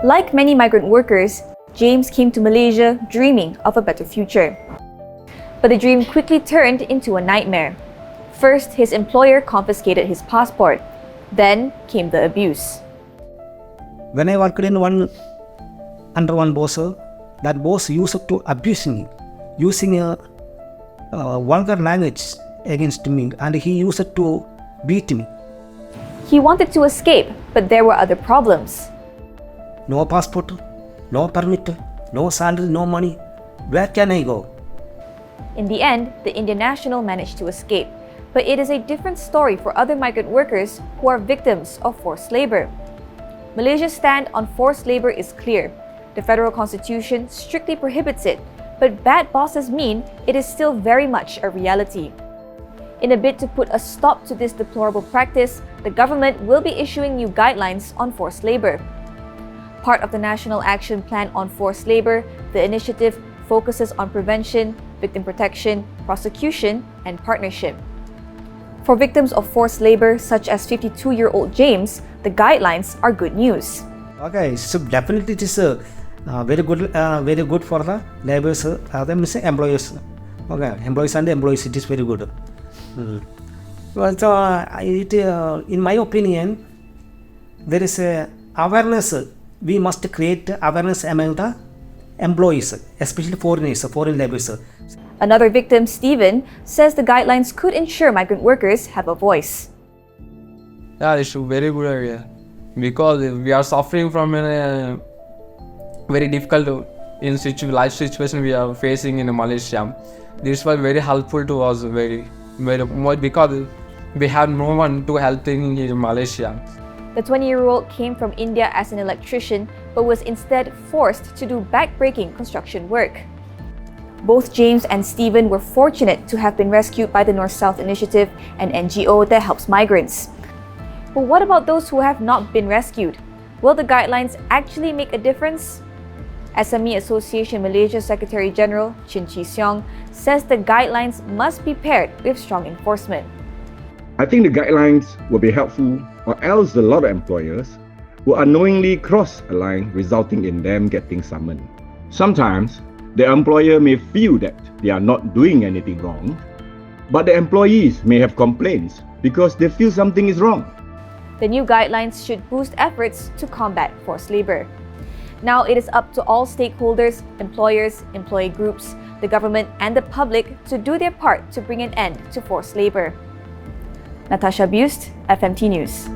Like many migrant workers, James came to Malaysia dreaming of a better future. But the dream quickly turned into a nightmare. First, his employer confiscated his passport. Then came the abuse. When I worked in under one boss, that boss used to abuse me, using a vulgar language against me, and he used to beat me. He wanted to escape, but there were other problems. No passport, no permit, no salary, no money. Where can I go? In the end, the Indian national managed to escape. But it is a different story for other migrant workers who are victims of forced labor. Malaysia's stand on forced labor is clear. The federal constitution strictly prohibits it, but bad bosses mean it is still very much a reality. In a bid to put a stop to this deplorable practice, the government will be issuing new guidelines on forced labor. Part of the National Action Plan on Forced Labor, the initiative focuses on prevention, victim protection, prosecution, and partnership. For victims of forced labor, such as 52-year-old James, the guidelines are good news. Okay, so definitely it is very good for the laborers, employers. Okay, employees and employees, it is very good. Well, so in my opinion, there is a awareness. We must create awareness among the employees, especially foreign laborers. Another victim, Stephen, says the guidelines could ensure migrant workers have a voice. Yeah, it's a very good idea because we are suffering from a very difficult life situation we are facing in Malaysia. This was very helpful to us, very much because we have no one to help in Malaysia. The 20-year-old came from India as an electrician but was instead forced to do back-breaking construction work. Both James and Stephen were fortunate to have been rescued by the North-South Initiative, an NGO that helps migrants. But what about those who have not been rescued? Will the guidelines actually make a difference? SME Association Malaysia Secretary General Chin Chi Siong says the guidelines must be paired with strong enforcement. I think the guidelines will be helpful, or else a lot of employers will unknowingly cross a line, resulting in them getting summoned. Sometimes, the employer may feel that they are not doing anything wrong, but the employees may have complaints because they feel something is wrong. The new guidelines should boost efforts to combat forced labor. Now it is up to all stakeholders, employers, employee groups, the government, and the public to do their part to bring an end to forced labor. Natasha Bust, FMT News.